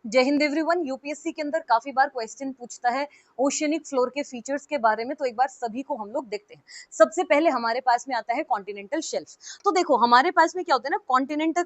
जय Hind everyone. UPSC के अंदर काफी बार क्वेश्चन पूछता है ओशियनिक फ्लोर के फीचर्स के बारे में, तो एक बार सभी को हम लोग देखते हैं। सबसे पहले हमारे पास में आता है कॉन्टिनेंटल शेल्फ। तो देखो हमारे पास में क्या होता है ना, कॉन्टिनेंट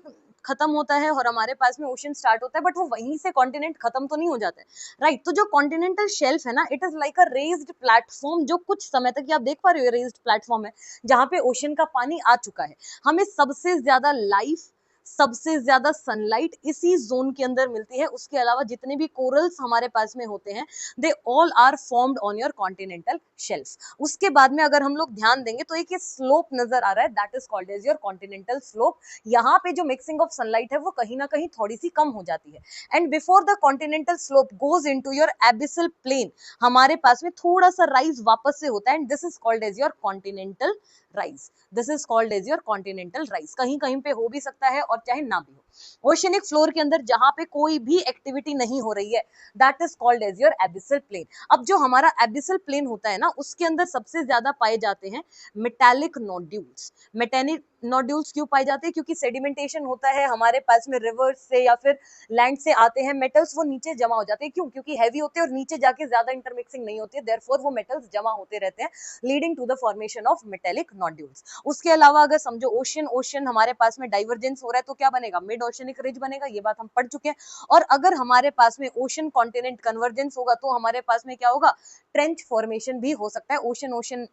खत्म होता है और हमारे पास में ओशन स्टार्ट होता है, बट वो वहीं से कॉन्टिनेंट खत्म तो नहीं हो जाता है, राइट। तो जो कॉन्टिनेंटल शेल्फ है ना, it is like a raised platform, जो कुछ समय तक आप देख पा रहे हो रेज्ड प्लेटफॉर्म है जहां पे ओशन का पानी आ चुका है। हमें सबसे ज्यादा लाइफ, सबसे ज्यादा सनलाइट इसी जोन के अंदर मिलती है। उसके अलावा जितने भी कोरल्स हमारे पास में होते हैं, they all are formed on your continental shelf. उसके बाद में अगर हम लोग ध्यान देंगे तो एक ये स्लोप नजर आ रहा है, that is called as your continental slope. यहाँ पे जो मिक्सिंग ऑफ सनलाइट है वो कहीं ना कहीं थोड़ी सी कम हो जाती है। And before the continental slope goes into your abyssal plain, हमारे पास में थोड़ा सा राइज वापस से होता है, and this is called as your continental rise. This is called as your continental rise. कहीं कहीं पे हो भी सकता है और चाहे ना भी हो। ओशियनिक फ्लोर के अंदर जहां पे कोई भी एक्टिविटी नहीं हो रही है, that is called as your abyssal plain. अब जो हमारा एबिसल प्लेन होता है ना, उसके अंदर सबसे ज्यादा पाए जाते हैं मेटालिक नोड्यूल्स। मेटेनिक नोड्यूल्स क्यों पाए जाते हैं? क्योंकि सेडिमेंटेशन होता है हमारे पास में रिवर्स से या फिर लैंड से आते हैं मेटल्स, वो नीचे जमा हो जाते हैं। क्यों? क्योंकि हैवी होते हैं और नीचे जाके ज्यादा इंटरमिक्सिंग नहीं होती है, देयरफॉर वो मेटल्स जमा होते रहते हैं, leading to the formation of metallic nodules. उसके अलावा अगर समझो ओशन ओशन हमारे पास में डाइवर्जेंस हो रहा है तो क्या बनेगा? मिड ओशनिक रिज बनेगा। ये बात हम पढ़ चुके हैं। और अगर हमारे पास में ओशन कॉन्टिनेंट कन्वर्जेंस होगा तो हमारे पास में क्या होगा? ट्रेंच फॉर्मेशन भी हो सकता है, ओशन ओशन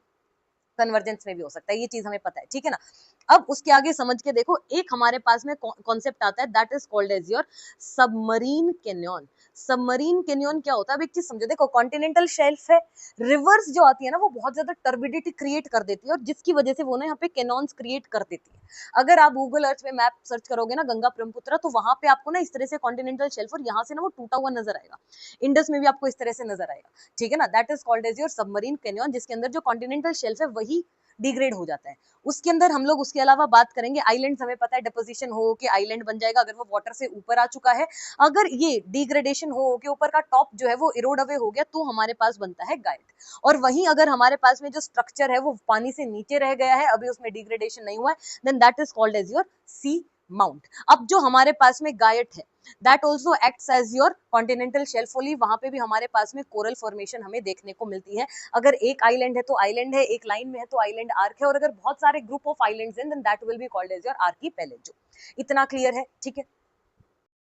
कन्वर्जेंस में भी हो सकता है। ये चीज हमें पता है, ठीक है ना। अब उसके आगे समझ के देखो, एक हमारे पास में कॉन्सेप्ट आता है, that is called as your submarine canyon. Submarine canyon क्या होता है? अब एक चीज समझो, देखो कॉन्टिनेंटल शेल्फ है, रिवर्स जो आती है ना वो बहुत ज्यादा टर्बिडिटी क्रिएट कर देती है, और जिसकी वजह से वो ना यहाँ पे कैनॉन्स क्रिएट कर देती है। अगर आप गूगल अर्थ पे मैप सर्च करोगे ना गंगा ब्रह्मपुत्र, तो वहां पे आपको ना इस तरह से कॉन्टिनेंटल शेल्फ, और यहाँ से ना वो टूटा हुआ नजर आएगा। इंडस में भी आपको इस तरह से नजर आएगा, ठीक है ना। That is called as your submarine canyon, जिसके अंदर जो कॉन्टिनेंटल शेल्फ है वही डिग्रेड हो जाता है। उसके अंदर हम लोग उसके अलावा बात करेंगे आइलैंड्स। हमें पता है डिपोजिशन हो के आइलैंड बन जाएगा अगर वो वाटर से ऊपर आ चुका है। अगर ये डिग्रेडेशन हो के ऊपर का टॉप जो है वो इरोड अवे हो गया तो हमारे पास बनता है गायट। और वहीं अगर हमारे पास में जो स्ट्रक्चर है वो पानी से नीचे रह गया है, अभी उसमें डिग्रेडेशन नहीं हुआ है, then that is called as your seamount. अब जो हमारे पास में गायट है, that also acts as your continental shelf only. वहां पे भी हमारे पास में कोरल फॉर्मेशन हमें देखने को मिलती है। अगर एक आइलैंड है तो आइलैंड है, एक लाइन में है तो आइलैंड आर्क है, और अगर बहुत सारे ग्रुप ऑफ आइलैंड्स हैं then that will be called as your archipelago. इतना क्लियर है? ठीक है।